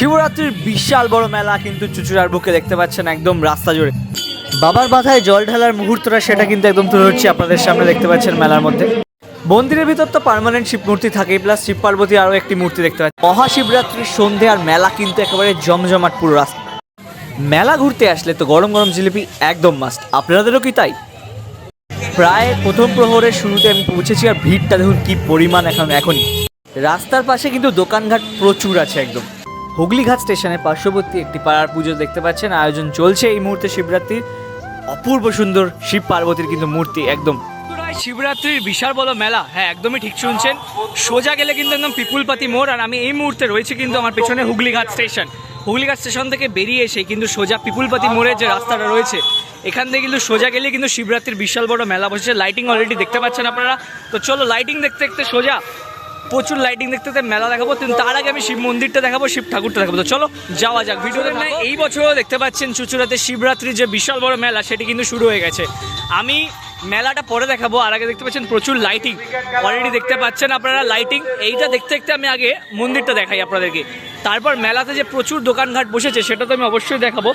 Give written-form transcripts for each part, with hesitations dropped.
শিবরাত্রির বিশাল বড় মেলা কিন্তু চুঁচুড়ার বুকে দেখতে পাচ্ছেন একদম রাস্তা জুড়ে। বাবার মাথায় জল ঢালার মুহূর্তটা সেটা কিন্তু একদম তুলে ধরছি আপনাদের সামনে, দেখতে পাচ্ছেন মেলার মধ্যে। মন্দিরের ভিতর তো পার্মানেন্ট শিব মূর্তি থাকেই, প্লাস শিব পার্বতী আরও একটি মূর্তি দেখতে পাচ্ছি। মহাশিবরাত্রির সন্ধে আর মেলা কিন্তু একেবারে জমজমাট পুরো রাস্তা। মেলা ঘুরতে আসলে তো গরম গরম জিলিপি একদম মাস্ট, আপনাদেরও কি তাই? প্রায় প্রথম প্রহরের শুরুতে আমি পৌঁছেছি আর ভিড়টা দেখুন কি পরিমাণ এখনই। রাস্তার পাশে কিন্তু দোকানঘাট প্রচুর আছে একদম। হুগলিঘাট স্টেশনের পার্শ্ববর্তী একটি পাড়ার পুজো দেখতে পাচ্ছেন, আয়োজন চলছে এই মুহূর্তে শিবরাত্রির। অপূর্ব সুন্দর শিব পার্বতীর কিন্তু মূর্তি একদম। শিবরাত্রির বিশাল বড় মেলা, হ্যাঁ একদমই ঠিক শুনছেন। সোজা গেলে কিন্তু একদম পিপুলপাতি মোড়, আর আমি এই মুহূর্তে রয়েছি কিন্তু আমার পেছনে হুগলিঘাট স্টেশন। হুগলিঘাট স্টেশন থেকে বেরিয়ে এসে কিন্তু সোজা পিপুলপাতি মোড়ের যে রাস্তাটা রয়েছে এখান থেকে কিন্তু সোজা গেলে কিন্তু শিবরাত্রির বিশাল বড় মেলা বসেছে। লাইটিং অলরেডি দেখতে পাচ্ছেন আপনারা। তো চলো লাইটিং দেখতে দেখতে সোজা প্রচুর লাইটিং দেখতে দেখতে মেলা দেখাবো, কিন্তু তার আগে আমি শিব মন্দিরটা দেখাবো, শিব ঠাকুরটা দেখাবো। তো চলো যাওয়া যাক ভিডিওতে। এই বছরও দেখতে পাচ্ছেন চুঁচুড়াতে শিবরাত্রির যে বিশাল বড় মেলা সেটি কিন্তু শুরু হয়ে গেছে। আমি মেলাটা পরে দেখাবো, আর আগে দেখতে পাচ্ছেন প্রচুর লাইটিং অলরেডি দেখতে পাচ্ছেন আপনারা। লাইটিং এইটা দেখতে দেখতে আমি আগে মন্দিরটা দেখাই আপনাদেরকে, তারপর মেলাতে যে প্রচুর দোকানঘাট বসেছে সেটা তো আমি অবশ্যই দেখাবো।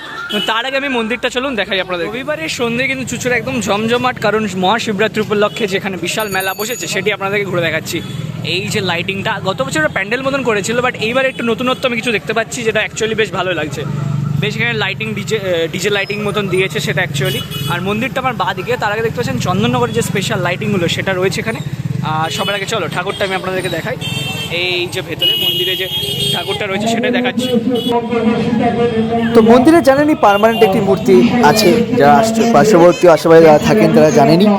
তার আগে আমি মন্দিরটা চলুন দেখাই আপনাদের। রবিবারের সন্ধ্যে কিন্তু চুঁচুড়া একদম জমজমাট, কারণ মহাশিবরাত্রি উপলক্ষে যেখানে বিশাল মেলা বসেছে সেটি আপনাদেরকে ঘুরে দেখাচ্ছি। এই যে লাইটিংটা গত বছর প্যান্ডেল মতন করেছিল, বাট এইবার একটু নতুনত্ব আমি কিছু দেখতে পাচ্ছি যেটা অ্যাকচুয়ালি বেশ ভালো লাগছে। বেশ এখানে লাইটিং ডিজে লাইটিং মতন দিয়েছে সেটা অ্যাকচুয়ালি। আর মন্দিরটা আমার বাঁ দিকে, তার আগে দেখতে পাচ্ছেন চন্দননগরের যে স্পেশাল লাইটিংগুলো সেটা রয়েছে এখানে। আর সবার আগে চলো ঠাকুরটা আমি আপনাদেরকে দেখাই। এই যে ভেতরে মন্দিরে যে ঠাকুরটা রয়েছে সেটাই দেখাচ্ছি। তো মন্দিরে জানেনই পার্মানেন্ট একটি মূর্তি আছে, যারা পার্শ্ববর্তী আশেপাশে যারা থাকেন তারা জানেনই।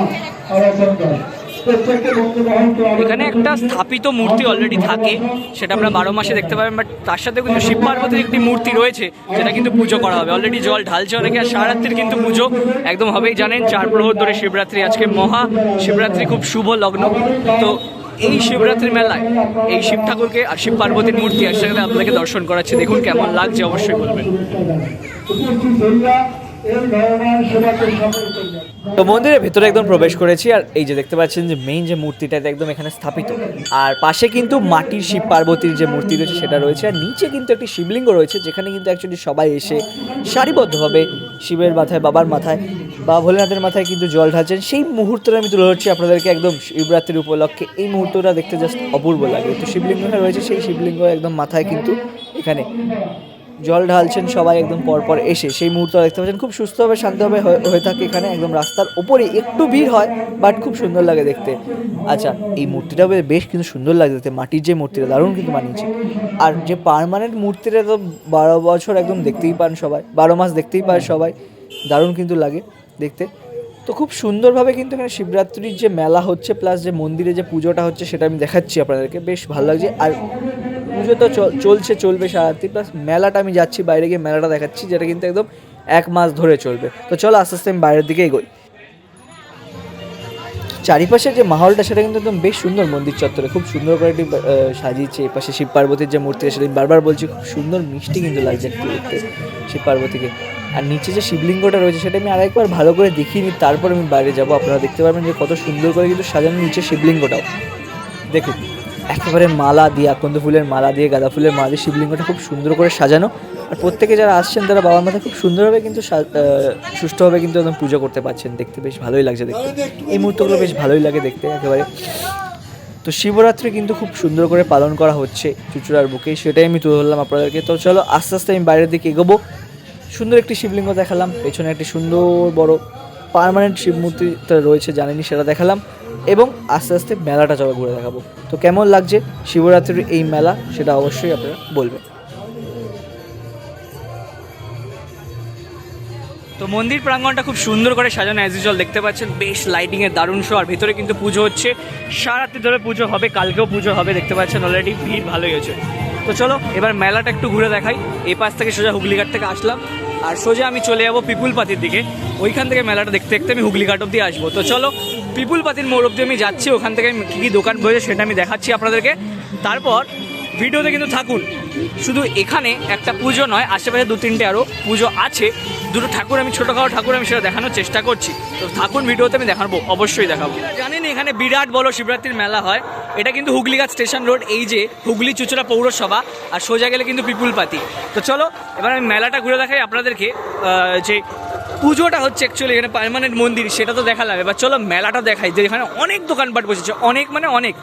এখানে একটা স্থাপিত মূর্তি অলরেডি থাকে, সেটা আমরা 12 মাসে দেখতে পাবেন, বাট তার সাথে কিন্তু শিব পার্বতীর একটি মূর্তি রয়েছে যেটা কিন্তু পুজো করা হবে। অলরেডি জল ঢালছে অনেকে, আর সারারাত্রির কিন্তু পুজো একদম হবেই। জানেন 4 প্রহর ধরে শিবরাত্রি, আজকে মহা শিবরাত্রি, খুব শুভ লগ্ন। তো এই শিবরাত্রি মেলায় এই শিব ঠাকুরকে আর শিব পার্বতীর মূর্তি একসাথে আপনাদেরকে দর্শন করাচ্ছে, দেখুন কেমন লাগছে অবশ্যই বলবেন। তো মন্দিরের ভেতরে একদম প্রবেশ করেছি, আর এই যে দেখতে পাচ্ছেন যে মেইন যে মূর্তিটা একদম এখানে স্থাপিত, আর পাশে কিন্তু মাটির শিব পার্বতীর যে মূর্তি রয়েছে সেটা রয়েছে, আর নিচে কিন্তু একটি শিবলিঙ্গ রয়েছে যেখানে কিন্তু অ্যাকচুয়ালি সবাই এসে সারিবদ্ধভাবে শিবের মাথায়, বাবার মাথায় বা ভোলেনাথের মাথায় কিন্তু জল ঢালছেন। সেই মুহূর্তটা আমি তুলে ধরছি আপনাদেরকে একদম শিবরাত্রির উপলক্ষে। এই মুহূর্তটা দেখতে জাস্ট অপূর্ব লাগে। তো শিবলিঙ্গটা রয়েছে, সেই শিবলিঙ্গ একদম মাথায় কিন্তু এখানে জল ঢালছেন সবাই একদম পরপর এসে। সেই মুহূর্ত দেখতে পাচ্ছেন খুব সুস্থভাবে শান্তভাবে হয়ে থাকে এখানে, একদম রাস্তার ওপরে। একটু ভিড় হয় বাট খুব সুন্দর লাগে দেখতে। আচ্ছা, এই মূর্তিটা বেশ কিন্তু সুন্দর লাগে দেখতে, মাটির যে মূর্তিটা দারুণ কিন্তু মানিয়েছে। আর যে পার্মানেন্ট মূর্তিটা তো 12 বছর একদম দেখতেই পান সবাই, 12 মাস দেখতেই পায় সবাই, দারুণ কিন্তু লাগে দেখতে। তো খুব সুন্দরভাবে কিন্তু এখানে শিবরাত্রির যে মেলা হচ্ছে, প্লাস যে মন্দিরে যে পুজোটা হচ্ছে সেটা আমি দেখাচ্ছি আপনাদেরকে, বেশ ভালো লাগছে। আর পুজো তো চলবে সারারাত্রি, প্লাস মেলাটা আমি যাচ্ছি বাইরে গিয়ে মেলাটা দেখাচ্ছি, যেটা কিন্তু একদম 1 মাস ধরে চলবে। তো চলো আস্তে আস্তে আমি বাইরের দিকে এগোই। চারিপাশের যে মাহলটা সেটা কিন্তু একদম বেশ সুন্দর। মন্দির চত্বরে খুব সুন্দর করে একটি সাজিয়েছে। এই পাশে শিব পার্বতীর যে মূর্তি সেটা বারবার বলছি, খুব সুন্দর মিষ্টি কিন্তু লাগছে একটু দেখতে শিব পার্বতীকে। আর নিচে যে শিবলিঙ্গটা রয়েছে সেটা আমি আরেকবার ভালো করে দেখিয়ে নিই, তারপর আমি বাইরে যাবো। আপনারা দেখতে পারবেন যে কত সুন্দর করে কিন্তু সাজানো নিচে শিবলিঙ্গটাও দেখুন, একেবারে মালা দিয়ে, আকন্দ ফুলের মালা দিয়ে, গাঁদা ফুলের মালা দিয়ে শিবলিঙ্গটা খুব সুন্দর করে সাজানো। আর প্রত্যেকে যারা আসছেন তারা বাবার মাথায় খুব সুন্দরভাবে কিন্তু সুষ্ঠুভাবে কিন্তু একদম পুজো করতে পারছেন। দেখতে বেশ ভালোই লাগছে দেখতে, এই মুহূর্তগুলো বেশ ভালোই লাগে দেখতে একেবারে। তো শিবরাত্রি কিন্তু খুব সুন্দর করে পালন করা হচ্ছে চুঁচুড়ার বুকে, সেটাই আমি তুলে ধরলাম আপনাদেরকে। তো চলো আস্তে আস্তে আমি বাইরের দিকে এগোবো। সুন্দর একটি শিবলিঙ্গ দেখালাম, পেছনে একটি সুন্দর বড় পার্মানেন্ট শিব মূর্তি রয়েছে জানেনি, সেটা দেখালাম, এবং আস্তে আস্তে মেলাটা চলো ঘুরে দেখাবো। তো কেমন লাগছে শিবরাত্রির এই মেলা সেটা অবশ্যই আপনারা বলবেন। তো মন্দির প্রাঙ্গণটা খুব সুন্দর করে সাজানো অ্যাজ ইউজুয়াল, দেখতে পাচ্ছেন বেশ লাইটিংয়ের দারুণ শো। আর ভেতরে কিন্তু পুজো হচ্ছে, সারারাত্রি ধরে পুজো হবে, কালকেও পুজো হবে, দেখতে পাচ্ছেন অলরেডি ভিড় ভালোই হয়েছে। তো চলো এবার মেলাটা একটু ঘুরে দেখাই। এই পাশ থেকে সোজা হুগলিঘাট থেকে আসলাম, আর সোজা আমি চলে যাবো পিপুলপাতির দিকে। ওইখান থেকে মেলাটা দেখতে দেখতে আমি হুগলিঘাট অব্দি আসবো। তো চলো পিপুলপাতির মোড় অব্দি আমি যাচ্ছি, ওখান থেকে কী কী দোকান বসেছে সেটা আমি দেখাচ্ছি আপনাদেরকে। তারপর ভিডিওতে কিন্তু থাকুন। শুধু এখানে একটা পুজো নয়, আশেপাশে 2-3টে আরও পুজো আছে, দুটো ঠাকুর আমি ছোটোখাটো ঠাকুর আমি সেটা দেখানোর চেষ্টা করছি। তো ঠাকুর ভিডিওতে আমি দেখাবো, অবশ্যই দেখাবো। জানেন এখানে বিরাট বড় শিবরাত্রির মেলা হয়। এটা কিন্তু হুগলিঘাট স্টেশন রোড, এই যে হুগলি চুচুড়া পৌরসভা, আর সোজা গেলে কিন্তু পিপুলপাতি। তো চলো এবার আমি মেলাটা ঘুরে দেখাই আপনাদেরকে। যে পুজোটা হচ্ছে অ্যাকচুয়ালি এখানে পার্মানেন্ট মন্দির, সেটা তো দেখালাম। এবার চলো মেলাটা দেখাই, যে এখানে অনেক দোকানপাট বসেছে, অনেক মানে অনেক।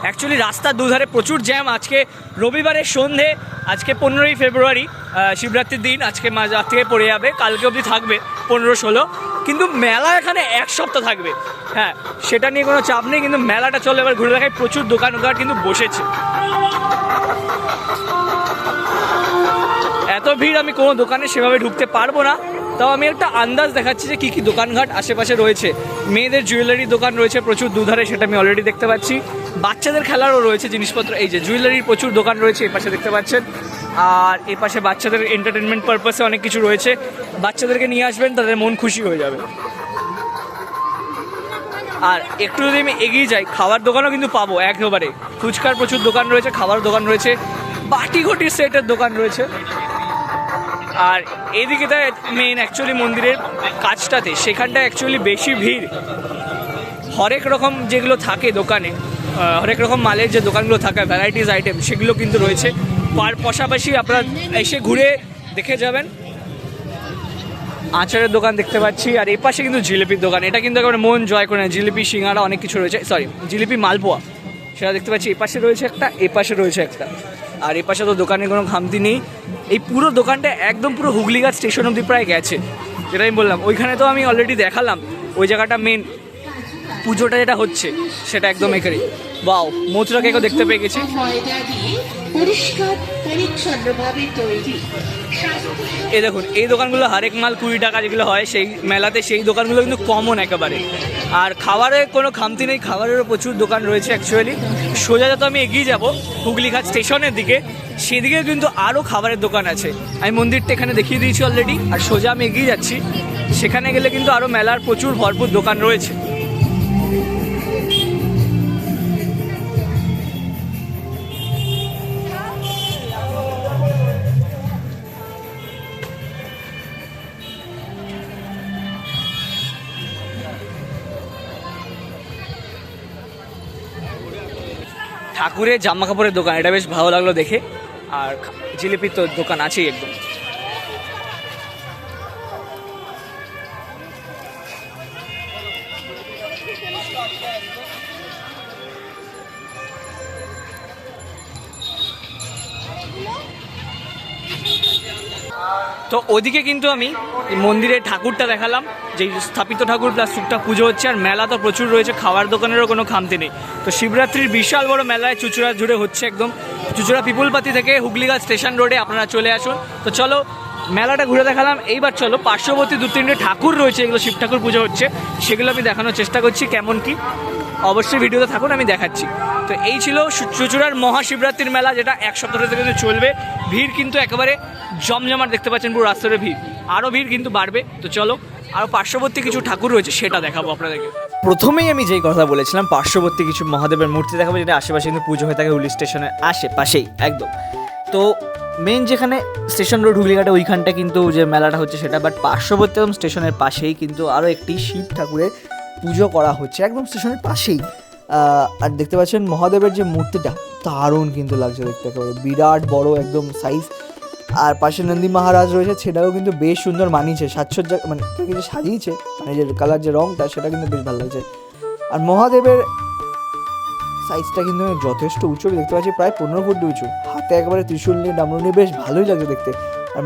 অ্যাকচুয়ালি রাস্তার দুধারে প্রচুর জ্যাম। আজকে রবিবারের সন্ধে, আজকে 15ই ফেব্রুয়ারি শিবরাত্রির দিন, আজকে রাত থেকে পড়ে যাবে, কালকে অবধি থাকবে 15-16, কিন্তু মেলা এখানে এক সপ্তাহ থাকবে। হ্যাঁ, সেটা নিয়ে কোনো চাপ নেই, কিন্তু মেলাটা চলো এবার ঘুরে দেখাই। প্রচুর দোকানঘাট কিন্তু বসেছে। এত ভিড়, আমি কোনো দোকানে সেভাবে ঢুকতে পারবো না, তাও আমি একটা আন্দাজ দেখাচ্ছি যে কী কী দোকানঘাট আশেপাশে রয়েছে। মেয়েদের জুয়েলারির দোকান রয়েছে প্রচুর দুধারে, সেটা আমি অলরেডি দেখতে পাচ্ছি। বাচ্চাদের খেলারও রয়েছে জিনিসপত্র, এই যে জুয়েলারির প্রচুর দোকান রয়েছে এই পাশে দেখতে পাচ্ছেন। আর এ পাশে বাচ্চাদের এন্টারটেনমেন্ট পারপাসে অনেক কিছু রয়েছে, বাচ্চাদেরকে নিয়ে আসবেন, তাদের মন খুশি হয়ে যাবে। আর একটু যদি আমি এগিয়ে যাই, খাবার দোকানও কিন্তু পাবো একেবারে। ফুচকার প্রচুর দোকান রয়েছে, খাবার দোকান রয়েছে, বাটি ঘটির সেটের দোকান রয়েছে। আর এইদিকে মেন অ্যাকচুয়ালি মন্দিরের কাজটাতে, সেখানটা অ্যাকচুয়ালি বেশি ভিড়। হরেক রকম যেগুলো থাকে দোকানে, হরেক রকম মালের যে দোকানগুলো থাকে, ভ্যারাইটিস আইটেম, সেগুলো কিন্তু রয়েছে। পাশাপাশি আপনারা এসে ঘুরে দেখে যাবেন। আচারের দোকান দেখতে পাচ্ছি, আর এই পাশে কিন্তু জিলিপির দোকান। এটা কিন্তু একেবারে মন জয় করে নেয়। জিলিপি, সিঙ্গারা, অনেক কিছু রয়েছে। সরি, জিলিপি, মালপোয়া, সেটা দেখতে পাচ্ছি। এই পাশে রয়েছে একটা, এই পাশে রয়েছে একটা, আর এই পাশে তো দোকানের কোনো খামতি নেই। এই পুরো দোকানটা একদম পুরো হুগলিঘাট স্টেশন অবধি প্রায় গেছে, যেটা আমি বললাম। ওইখানে তো আমি অলরেডি দেখালাম, ওই জায়গাটা মেন পুজোটা যেটা হচ্ছে সেটা একদম এখানে। বাও, মথুরা কেকও দেখতে পেয়ে গেছি। এই দেখুন, এই দোকানগুলো হরেক মাল 20 টাকা যেগুলো হয় সেই মেলাতে, সেই দোকানগুলো কিন্তু কমন একেবারে। আর খাবারের কোনো খামতি নেই, খাবারেরও প্রচুর দোকান রয়েছে অ্যাকচুয়ালি। সোজা যত আমি এগিয়ে যাব হুগলিঘাট স্টেশনের দিকে, সেদিকে কিন্তু আরও খাবারের দোকান আছে। আমি মন্দিরটা এখানে দেখিয়ে দিয়েছি অলরেডি, আর সোজা আমি এগিয়ে যাচ্ছি, সেখানে গেলে কিন্তু আরও মেলার প্রচুর ভরপুর দোকান রয়েছে। ঠাকুরের জামা কাপড়ের দোকান, এটা বেশ ভালো লাগলো দেখে। আর জিলিপির তো দোকান আছেই একদম। তো ওদিকে কিন্তু আমি মন্দিরের ঠাকুরটা দেখালাম, যে স্থাপিত ঠাকুর প্লাস টুকটাক পুজো হচ্ছে। আর মেলা তো প্রচুর রয়েছে, খাবার দোকানেরও কোনো খামতি নেই। তো শিবরাত্রির বিশাল বড় মেলায় চুচুড়া জুড়ে হচ্ছে, একদম চুচুড়া পিপুলপাতি থেকে হুগলিঘাট স্টেশন রোডে আপনারা চলে আসুন। তো চলো মেলাটা ঘুরে দেখালাম, এইবার চলো পার্শ্ববর্তী 2-3টে ঠাকুর রয়েছে, এগুলো শিব ঠাকুর পুজো হচ্ছে, সেগুলো আমি দেখানোর চেষ্টা করছি কেমন কি। অবশ্যই ভিডিওতে থাকুন, আমি দেখাচ্ছি। তো এই ছিল চুচুড়ার মহাশিবরাত্রির মেলা, যেটা এক সপ্তাহ থেকে কিন্তু চলবে। ভিড় কিন্তু একেবারে জমজমাট, দেখতে পাচ্ছেন পুরো রাস্তার ভিড়, আরও ভিড় কিন্তু বাড়বে। তো চলো আরও পার্শ্ববর্তী কিছু ঠাকুর রয়েছে সেটা দেখাবো আপনাদেরকে। প্রথমেই আমি যেই কথা বলেছিলাম, পার্শ্ববর্তী কিছু মহাদেবের মূর্তি দেখাবো, যেটা আশেপাশে কিন্তু পুজো হয়ে থাকে হুগলি স্টেশনের আশেপাশেই একদম। তো মেন যেখানে স্টেশন রোড হুগলিঘাটে, ওইখানটা কিন্তু যে মেলাটা হচ্ছে সেটা, বাট পার্শ্ববর্তী একদম স্টেশনের পাশেই কিন্তু আরও একটি শিব ঠাকুরের পুজো করা হচ্ছে একদম স্টেশনের পাশেই। আর দেখতে পাচ্ছেন মহাদেবের যে মূর্তিটা, দারুণ কিন্তু লাগছে দেখতে, একেবারে বিরাট বড় একদম সাইজ। আর পাশে নন্দী মহারাজ রয়েছে, সেটাও কিন্তু বেশ সুন্দর মানিয়েছে, সাজসজ্জা মানে কিছু সাজিয়েছে, মানে যে কালার যে রঙটা সেটা কিন্তু বেশ ভালো লাগছে। আর মহাদেবের সাইজটা কিন্তু যথেষ্ট উঁচু দেখতে পাচ্ছি, প্রায় 15 ফুট উঁচু, হাতে একেবারে ত্রিশূল নিয়ে ডামরু নিয়ে বেশ ভালোই লাগছে দেখতে। আর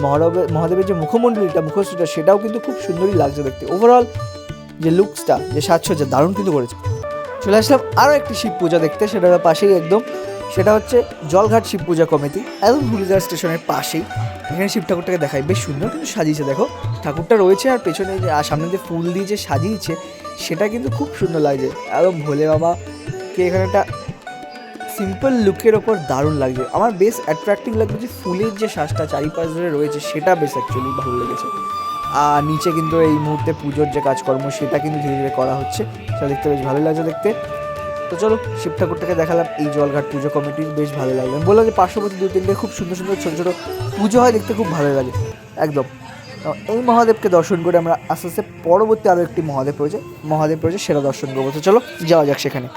মহাদেবের যে মুখমণ্ডলীটা, মুখশ্রীটা, সেটাও কিন্তু খুব সুন্দরই লাগছে দেখতে। ওভারঅল যে লুকসটা, যে সাজসজ্জা, দারুণ কিন্তু করেছে। চলে আসলাম আরও একটি শিব পূজা দেখতে, সেটার পাশেই একদম, সেটা হচ্ছে জলঘাট শিব পূজা কমিটি, একদম হুগলিঘাট স্টেশনের পাশেই। এখানে শিব ঠাকুরটাকে দেখাই, বেশ সুন্দর কিন্তু সাজিয়েছে, দেখো ঠাকুরটা রয়েছে, আর পেছনে যে সামনে যে ফুল দিয়ে যে সাজিয়েছে সেটা কিন্তু খুব সুন্দর লাগছে, একদম ভোলে বাবাকে এখানে একটা সিম্পল লুকের ওপর দারুণ লাগছে। আমার বেশ অ্যাট্রাক্টিভ লাগছে যে ফুলের যে শ্বাসটা চারিপাশ ধরে রয়েছে, সেটা বেশ অ্যাকচুয়ালি ভালো লেগেছে। আর নিচে কিন্তু এই মুহূর্তে পুজোর যে কাজকর্ম সেটা কিন্তু ধীরে ধীরে করা হচ্ছে, সেটা দেখতে বেশ ভালো লাগছে দেখতে। তো চলো শিব ঠাকুরটাকে দেখালাম, এই জলঘাট পুজো কমিটির বেশ ভালো লাগলো। আমি বললাম যে পার্শ্ববর্তী 2-3টে খুব সুন্দর সুন্দর ছোটো ছোটো পুজো হয়, দেখতে খুব ভালো লাগে একদম। তো এই মহাদেবকে দর্শন করে আমরা আস্তে আস্তে পরবর্তী আরও একটি মহাদেব রয়েছে সেটা দর্শন করবো। তো চলো যাওয়া যাক সেখানে।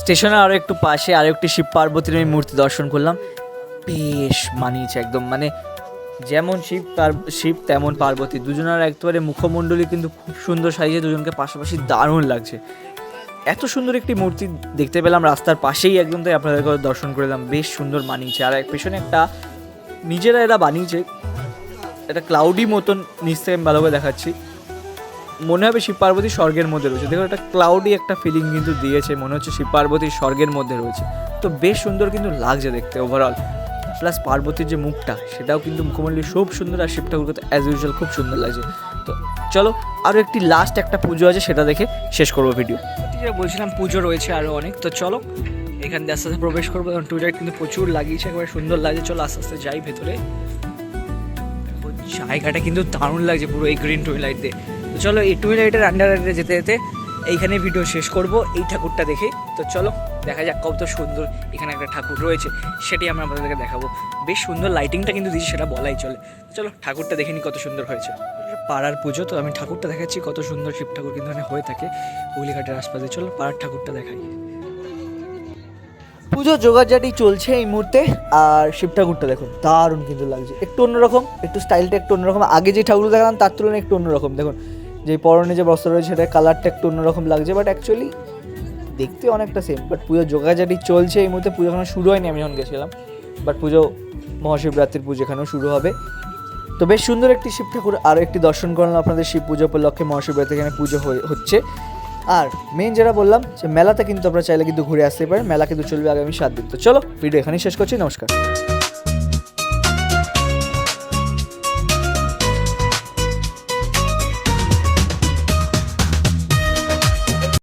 স্টেশনের আরও একটু পাশে আরও একটি শিব পার্বতীর আমি মূর্তি দর্শন করলাম, বেশ মানিয়েছে একদম, মানে যেমন শিব তেমন পার্বতী, দুজনের একেবারে মুখমণ্ডলী কিন্তু খুব সুন্দর সাইজে, দুজনকে পাশাপাশি দারুণ লাগছে। এত সুন্দর একটি মূর্তি দেখতে পেলাম রাস্তার পাশেই একদম, তাই আপনাদেরকে দর্শন করলাম, বেশ সুন্দর মানিয়েছে। আর পেছনে একটা নিজেরা এরা বানিয়েছে একটা ক্লাউডি মতন, নিচ থেকে আমি ভালোভাবে দেখাচ্ছি, মনে হবে শিব পার্বতী স্বর্গের মধ্যে রয়েছে। দেখো একটা ক্লাউডি একটা ফিলিং কিন্তু দিয়েছে, মনে হচ্ছে শিব পার্বতী স্বর্গের মধ্যে রয়েছে। তো বেশ সুন্দর কিন্তু লাগছে দেখতে ওভারঅল। প্লাস পার্বতীর যে মুখটা সেটাও কিন্তু মুখমণ্ডলী খুব সুন্দর, আর শিব ঠাকুরকে তো অ্যাজ ইউজুয়াল খুব সুন্দর লাগছে। তো চলো আরও একটি লাস্ট একটা পুজো আছে, সেটা দেখে শেষ করবো ভিডিও। যেটা বলছিলাম পুজো রয়েছে আরও অনেক, তো চলো এখান দিয়ে আস্তে আস্তে প্রবেশ করবো। কারণ টুইলাইট কিন্তু প্রচুর লাগিয়েছে, একেবারে সুন্দর লাগছে। চলো আস্তে আস্তে যাই ভেতরে। জায়গাটা কিন্তু দারুণ লাগছে পুরো এই গ্রিন টুইলাইট দিয়ে। তো চলো এই টুইলাইটের আন্ডারে যেতে যেতে এইখানে ভিডিও শেষ করব এই ঠাকুরটা দেখে। তো চলো দেখা যাক কত সুন্দর এখানে একটা ঠাকুর রয়েছে, সেটি আমরা আপনাদেরকে দেখাবো। বেশ সুন্দর লাইটিংটা কিন্তু দিয়েছি, সেটা বলাই চলে। চলো ঠাকুরটা দেখে নি কত সুন্দর হয়েছে। পাড়ার পুজো, তো আমি ঠাকুরটা দেখাচ্ছি, কত সুন্দর শিব ঠাকুর কিন্তু এখানে হয়ে থাকে হুগলিঘাটের আশপাশে। চলো পাড়ার ঠাকুরটা দেখাই। পুজো জোগাড়জাটি চলছে এই মুহূর্তে, আর শিব ঠাকুরটা দেখুন দারুণ কিন্তু লাগছে, একটু অন্যরকম, একটু স্টাইলটা একটু অন্যরকম। আগে যে ঠাকুর দেখালাম তার তুলনায় একটু অন্যরকম। দেখুন যে পরনে যে বস্ত্র রয়েছে সেটার কালারটা একটু অন্যরকম লাগছে, বাট অ্যাকচুয়ালি দেখতে অনেকটা সেম। বাট পুজো জোগাড়জাটি চলছে এই মুহূর্তে, পুজো এখনো শুরু হয়নি আমি যখন গেছিলাম, বাট পুজো মহাশিবরাত্রির পুজো এখানেও শুরু হবে। তো বেশ সুন্দর একটি শিব ঠাকুর আরও একটি দর্শন করলাম আপনাদের শিব পুজো উপলক্ষে। মহাশিবরাত্রি এখানে পুজো হচ্ছে। আর মেন যেটা বললাম যে মেলাতে কিন্তু আপনারা চাইলে কিন্তু ঘুরে আসতে পারেন, মেলা কিন্তু চলবে আগামী 7 দিন। তো চলো ভিডিও এখানেই শেষ করছি, নমস্কার।